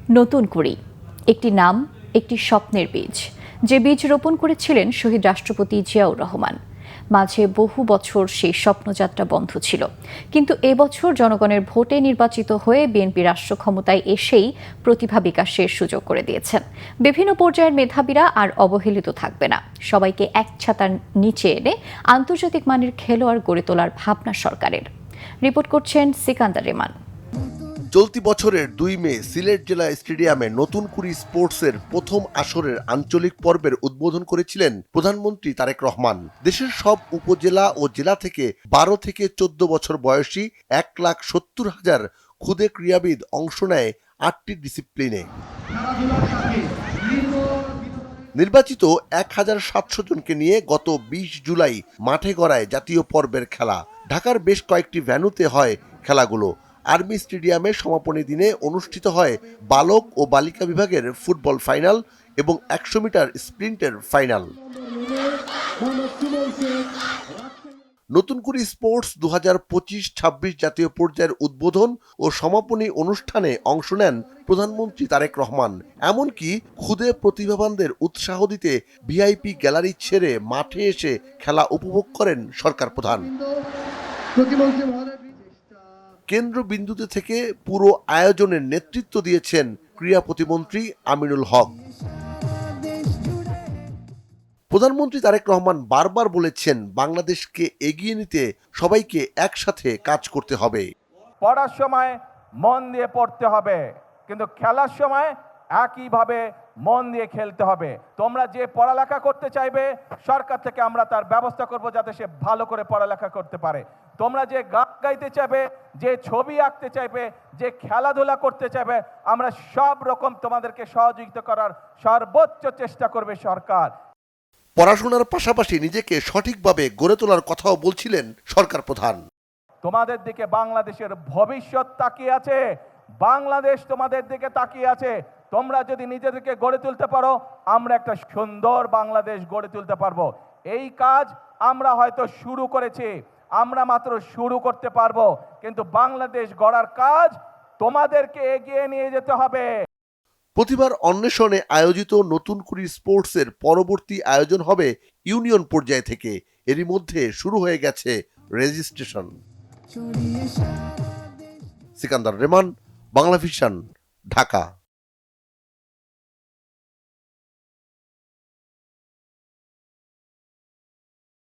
নতুন কুড়ি, একটি নাম, একটি স্বপ্নের বীজ, যে বীজ রোপণ করেছিলেন শহীদ রাষ্ট্রপতি জিয়াউর রহমান। মাঝে বহু বছর সেই স্বপ্নযাত্রা বন্ধ ছিল, কিন্তু এবছর জনগণের ভোটে নির্বাচিত হয়ে বিএনপি রাষ্ট্র ক্ষমতায় এসেই প্রতিভা বিকাশের সুযোগ করে দিয়েছেন। বিভিন্ন পর্যায়ের মেধাবীরা আর অবহেলিত থাকবে না, সবাইকে এক ছাতার নিচে এনে আন্তর্জাতিক মানের খেলোয়াড় গড়ে তোলার ভাবনা সরকারের। রিপোর্ট করছেন সিকান্দার রেমান। চলতি বছরের ২ মে সিলেট জেলা স্টেডিয়ামে নতুন কুড়ি স্পোর্টসের প্রথম আসরের আঞ্চলিক পর্বের উদ্বোধন করেছিলেন প্রধানমন্ত্রী তারেক রহমান। দেশের সব উপজেলা ও জেলা থেকে ১২ থেকে ১৪ বছর বয়সী ১,৭০,০০০ ক্ষুদে ক্রীড়াবিদ অংশ নেয় ৮টি ডিসিপ্লিনে। নির্বাচিত ১,৭০০ জনকে নিয়ে গত ২০ জুলাই মাঠে গড়ায় জাতীয় পর্বের খেলা। ঢাকার বেশ কয়েকটি ভেন্যুতে হয় খেলাগুলো। আর্মি স্টেডিয়ামে সমাপনী দিনে অনুষ্ঠিত হয় বালক ও বালিকা বিভাগের ফুটবল ফাইনাল এবং ১০০ মিটার স্প্রিন্টের ফাইনাল। নতুন কুড়ি স্পোর্টস ২০২৫-২৬ জাতীয় পর্যায়ের উদ্বোধন ও সমাপনী অনুষ্ঠানে অংশ নেন প্রধানমন্ত্রী তারেক রহমান। এমনকি ক্ষুদে প্রতিভাবানদের উৎসাহ দিতে ভিআইপি গ্যালারি ছেড়ে মাঠে এসে খেলা উপভোগ করেন সরকার প্রধান। কেন্দ্রবিন্দুতে থেকে পুরো আয়োজনের নেতৃত্ব দিয়েছেন ক্রীড়া প্রতিমন্ত্রী আমিনুল হক। প্রধানমন্ত্রী তারেক রহমান বারবার বলেছেন, বাংলাদেশকে এগিয়ে নিতে সবাইকে একসাথে কাজ করতে হবে। পড়ার সময় মন দিয়ে পড়তে হবে, কিন্তু খেলার সময় একইভাবে মন দিয়ে খেলতে হবে। তোমরা যে পড়ালেখা করতে চাইবে, সরকার থেকে আমরা তার ব্যবস্থা করব যাতে সে ভালো করে পড়ালেখা করতে পারে। তোমরা যে গান গাইতে চাইবে, যে ছবি আঁকতে চাইবে, যে খেলাধুলা করতে চাইবে, আমরা সব রকম তোমাদেরকে সহযোগিতা করার সর্বোচ্চ চেষ্টা করবে সরকার। পড়াশোনার পাশাপাশি নিজেকে সঠিকভাবে গড়ে তোলার কথাও বলছিলেন সরকার প্রধান। তোমাদের দিকে বাংলাদেশের ভবিষ্যৎ তাকিয়ে আছে, বাংলাদেশ তোমাদের দিকে তাকিয়ে আছে। তোমরা যদি নিজেদেরকে গড়ে তুলতে পারো, আমরা একটা সুন্দর বাংলাদেশ গড়ে তুলতে পারবো। এই কাজ আমরা হয়তো শুরু করেছি, আমরা মাত্র শুরু করতে পারবো, কিন্তু বাংলাদেশ গড়ার কাজ তোমাদেরকে এগিয়ে নিয়ে যেতে হবে। প্রতিবার অন্বেষণে আয়োজিত নতুন কুড়ি স্পোর্টসের পরবর্তী আয়োজন হবে ইউনিয়ন পর্যায় থেকে। এরই মধ্যে শুরু হয়ে গেছে রেজিস্ট্রেশন। সিকান্দার রেমান, বাংলা ভিশন, ঢাকা।